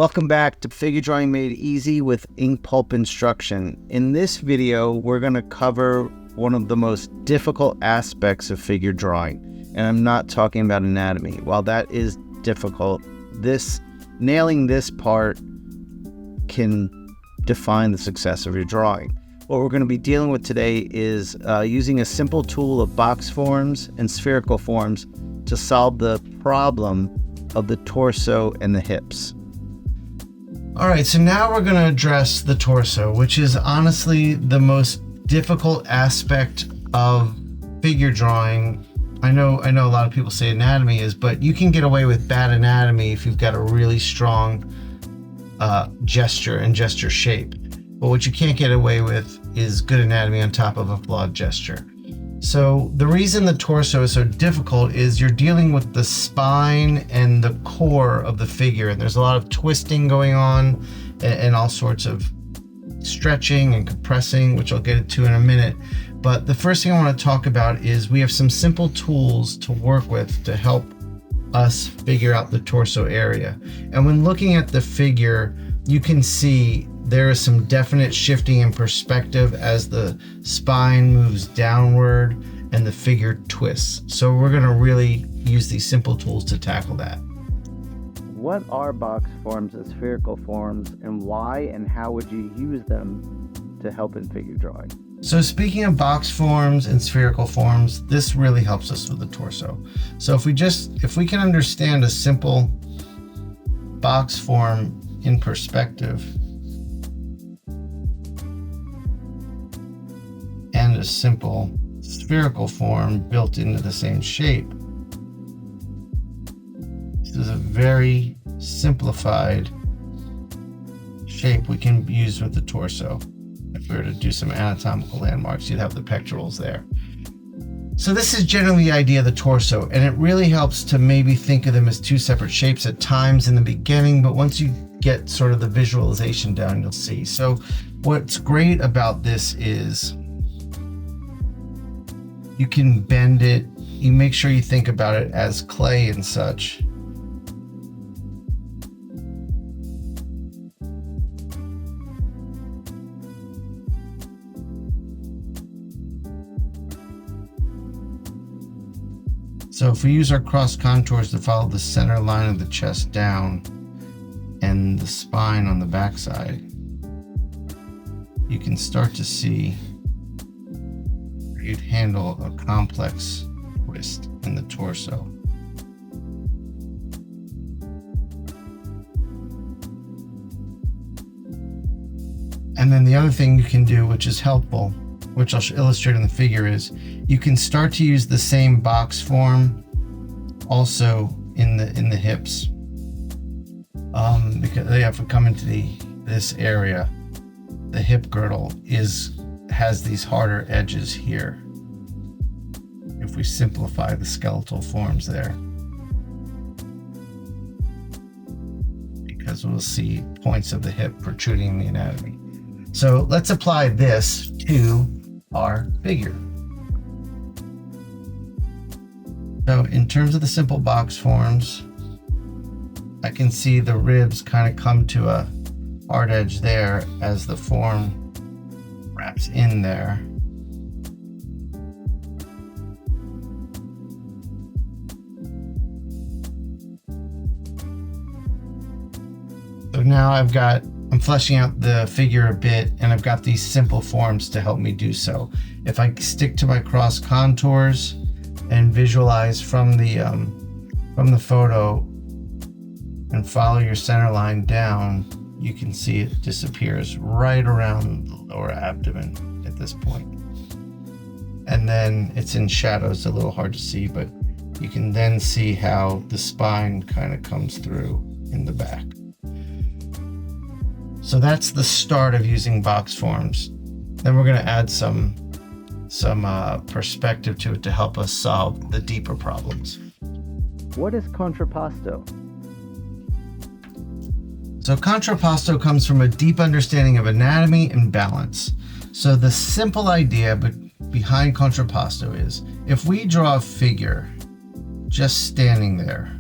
Welcome back to Figure Drawing Made Easy with INKPULP Instruction. In this video, we're going to cover one of the most difficult aspects of figure drawing. And I'm not talking about anatomy. While that is difficult, nailing this part can define the success of your drawing. What we're going to be dealing with today is using a simple tool of box forms and spherical forms to solve the problem of the torso and the hips. All right, so now we're going to address the torso, which is honestly the most difficult aspect of figure drawing. I know a lot of people say anatomy is, but you can get away with bad anatomy if you've got a really strong gesture and gesture shape. But what you can't get away with is good anatomy on top of a flawed gesture. So the reason the torso is so difficult is you're dealing with the spine and the core of the figure, and there's a lot of twisting going on and all sorts of stretching and compressing, which I'll get into in a minute. But the first thing I want to talk about is we have some simple tools to work with to help us figure out the torso area. And when looking at the figure, you can see there is some definite shifting in perspective as the spine moves downward and the figure twists. So we're going to really use these simple tools to tackle that. What are box forms and spherical forms, and why and how would you use them to help in figure drawing? So speaking of box forms and spherical forms, this really helps us with the torso. So if we can understand a simple box form in perspective and a simple spherical form built into the same shape, this is a very simplified shape we can use with the torso. If we were to do some anatomical landmarks, you'd have the pectorals there. So this is generally the idea of the torso, and it really helps to maybe think of them as two separate shapes at times in the beginning, but once you get sort of the visualization down, you'll see. So what's great about this is you can bend it. You make sure you think about it as clay and such. So if we use our cross contours to follow the center line of the chest down and the spine on the backside, you can start to see you'd handle a complex twist in the torso. And then the other thing you can do, which is helpful, which I'll illustrate in the figure, is you can start to use the same box form also in the hips. Because if we come into this area, the hip girdle has these harder edges here. If we simplify the skeletal forms there, because we'll see points of the hip protruding in the anatomy. So let's apply this to our figure. So in terms of the simple box forms, I can see the ribs kind of come to a hard edge there as the form wraps in there. So now I'm fleshing out the figure a bit, and I've got these simple forms to help me do so. If I stick to my cross contours and visualize from the photo and follow your center line down, you can see it disappears right around the lower abdomen at this point. And then it's in shadow, it's a little hard to see, but you can then see how the spine kind of comes through in the back. So that's the start of using box forms. Then we're going to add some perspective to it to help us solve the deeper problems. What is contrapposto? So contrapposto comes from a deep understanding of anatomy and balance. So the simple idea behind contrapposto is if we draw a figure just standing there,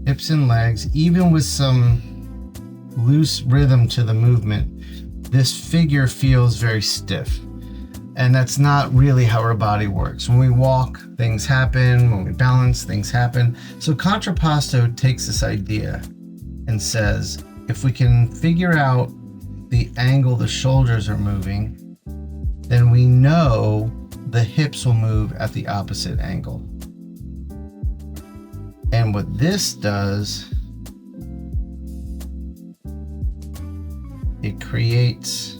hips and legs, even with some loose rhythm to the movement, this figure feels very stiff. And that's not really how our body works. When we walk, things happen. When we balance, things happen. So contrapposto takes this idea and says, if we can figure out the angle the shoulders are moving, then we know the hips will move at the opposite angle. And what this does, it creates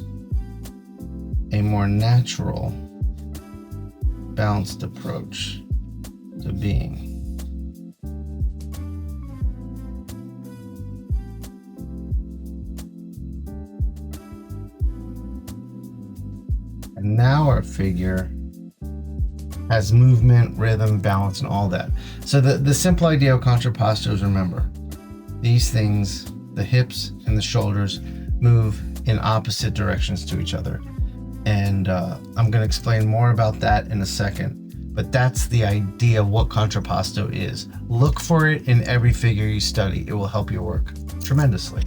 a more natural, balanced approach to being. And now our figure has movement, rhythm, balance, and all that. So the simple idea of contrapposto is, remember, these things, the hips and the shoulders, move in opposite directions to each other. And I'm going to explain more about that in a second. But that's the idea of what contrapposto is. Look for it in every figure you study. It will help your work tremendously.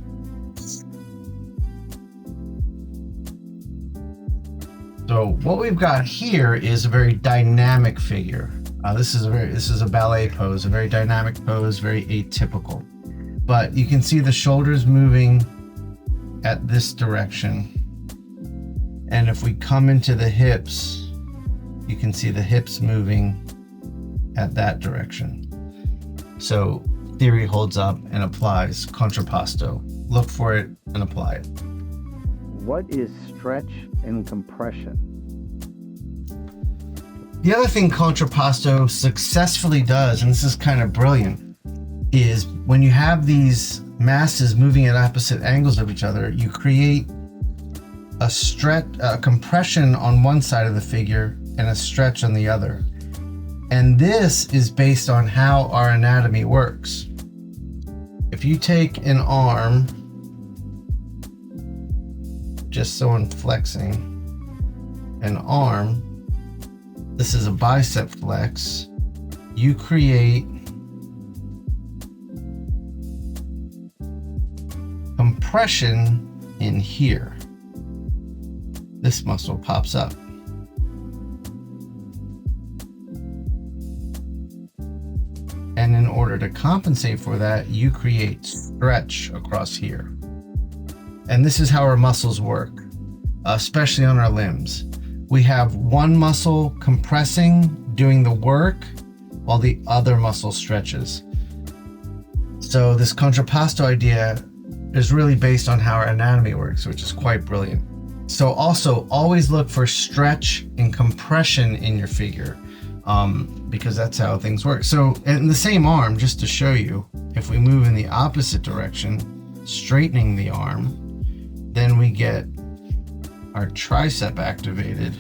So what we've got here is a very dynamic figure. This is a ballet pose, a very dynamic pose, very atypical. But you can see the shoulders moving at this direction. And if we come into the hips, you can see the hips moving at that direction. So theory holds up and applies contrapposto. Look for it and apply it. What is stretch and compression? The other thing contrapposto successfully does, and this is kind of brilliant, is when you have these masses moving at opposite angles of each other, you create a compression on one side of the figure and a stretch on the other. And this is based on how our anatomy works. If you take an arm, just someone flexing an arm, this is a bicep flex, you create compression in here. This muscle pops up. And in order to compensate for that, you create stretch across here. And this is how our muscles work, especially on our limbs. We have one muscle compressing, doing the work, while the other muscle stretches. So this contrapposto idea is really based on how our anatomy works, which is quite brilliant. So also always look for stretch and compression in your figure, because that's how things work. So in the same arm, just to show you, if we move in the opposite direction, straightening the arm, then we get our tricep activated.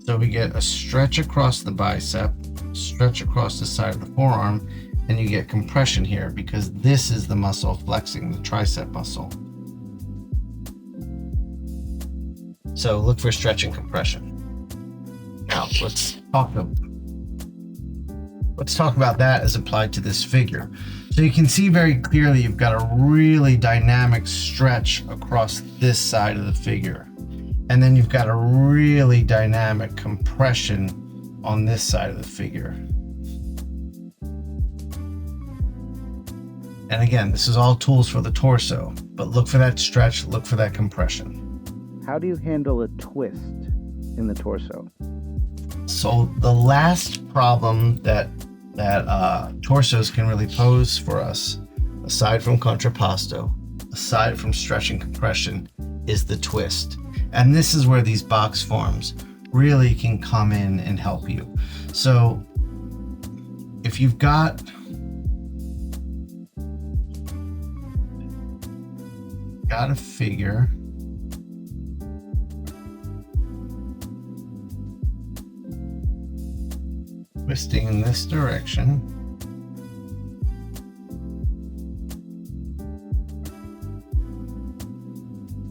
So we get a stretch across the bicep, stretch across the side of the forearm, and you get compression here because this is the muscle flexing, the tricep muscle. So look for stretch and compression. Now let's talk about that as applied to this figure. So you can see very clearly you've got a really dynamic stretch across this side of the figure. And then you've got a really dynamic compression on this side of the figure. And again, this is all tools for the torso, but look for that stretch, look for that compression. How do you handle a twist in the torso? So the last problem that torsos can really pose for us, aside from contrapposto, aside from stretch and compression, is the twist. And this is where these box forms really can come in and help you. So if you've got a figure twisting in this direction,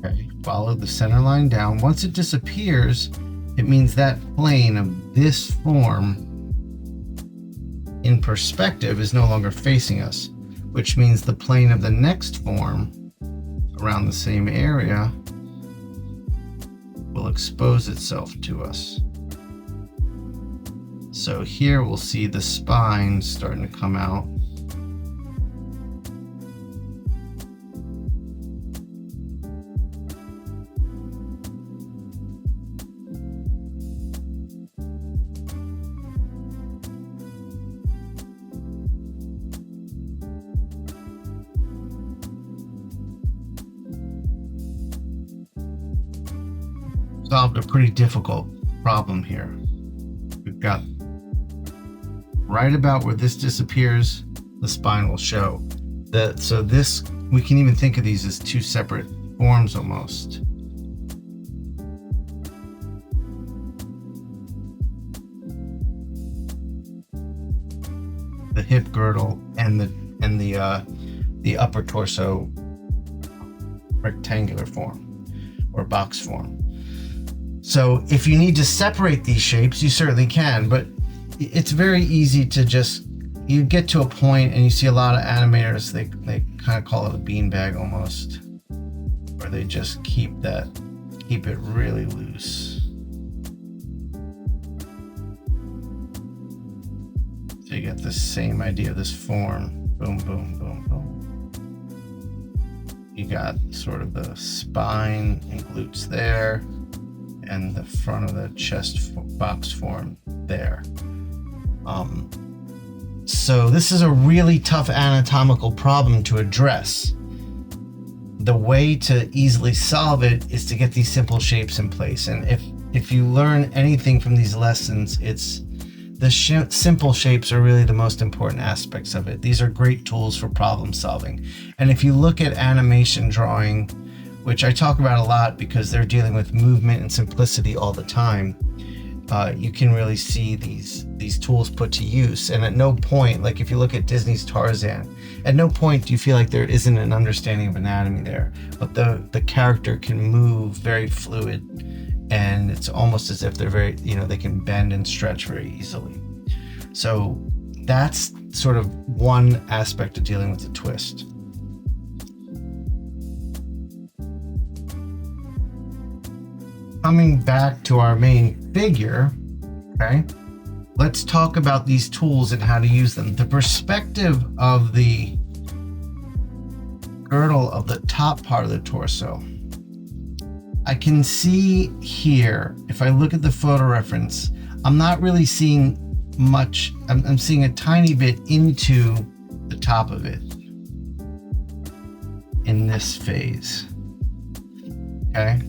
Okay, follow the center line down. Once it disappears, it means that plane of this form in perspective is no longer facing us, which means the plane of the next form around the same area will expose itself to us. So here we'll see the spine starting to come out. Solved a pretty difficult problem here. We've got right about where this disappears, the spine will show. So this, we can even think of these as two separate forms almost. The hip girdle and the upper torso rectangular form or box form. So if you need to separate these shapes, you certainly can, but it's very easy to just, you get to a point and you see a lot of animators, they kind of call it a beanbag almost, where they just keep it really loose. So you get the same idea of this form, boom, boom, boom, boom. You got sort of the spine and glutes there, and the front of the chest box form there. So this is a really tough anatomical problem to address. The way to easily solve it is to get these simple shapes in place. And if you learn anything from these lessons, it's the simple shapes are really the most important aspects of it. These are great tools for problem solving. And if you look at animation drawing, which I talk about a lot because they're dealing with movement and simplicity all the time, you can really see these tools put to use. And at no point, like if you look at Disney's Tarzan, at no point do you feel like there isn't an understanding of anatomy there, but the character can move very fluid, and it's almost as if they're very, they can bend and stretch very easily. So that's sort of one aspect of dealing with the twist. Coming back to our main figure, okay, let's talk about these tools and how to use them. The perspective of the girdle of the top part of the torso, I can see here, if I look at the photo reference, I'm not really seeing much. I'm seeing a tiny bit into the top of it in this phase, okay?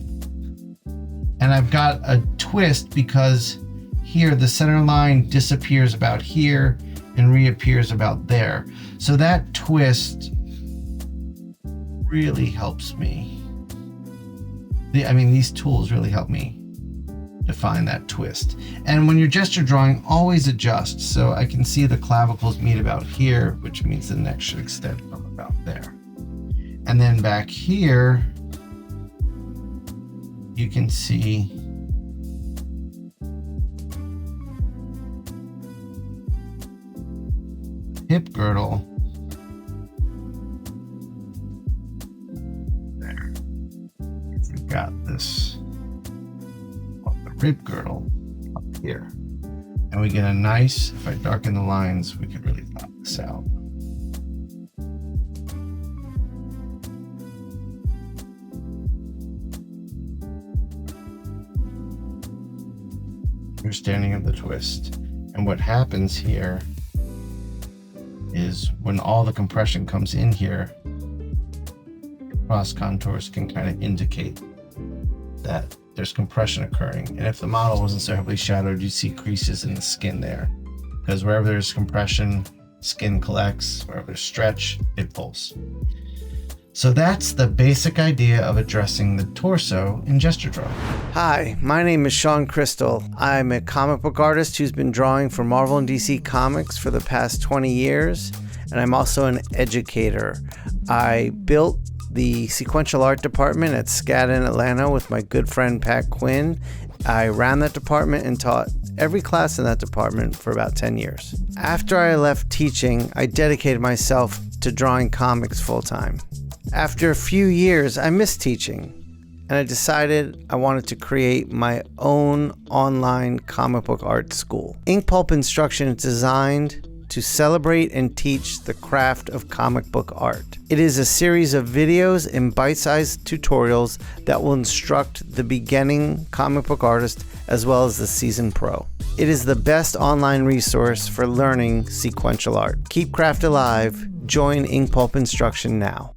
And I've got a twist because here the center line disappears about here and reappears about there. So that twist really helps me. These tools really help me define that twist. And when you're gesture drawing, always adjust. So I can see the clavicles meet about here, which means the neck should extend from about there. And then back here, you can see hip girdle there. We've got this the rib girdle up here, and we get a nice, if I darken the lines, we can really pop this out. Understanding of the twist. And what happens here is when all the compression comes in here, cross contours can kind of indicate that there's compression occurring. And if the model wasn't so heavily shadowed, you see creases in the skin there, because wherever there's compression, skin collects. Wherever there's stretch, it pulls. So that's the basic idea of addressing the torso in gesture drawing. Hi, my name is Shawn Crystal. I'm a comic book artist who's been drawing for Marvel and DC Comics for the past 20 years, and I'm also an educator. I built the Sequential Art department at SCAD in Atlanta with my good friend Pat Quinn. I ran that department and taught every class in that department for about 10 years. After I left teaching, I dedicated myself to drawing comics full-time. After a few years, I missed teaching, and I decided I wanted to create my own online comic book art school. INKPULP Instruction is designed to celebrate and teach the craft of comic book art. It is a series of videos and bite-sized tutorials that will instruct the beginning comic book artist as well as the seasoned pro. It is the best online resource for learning sequential art. Keep craft alive. Join INKPULP Instruction now.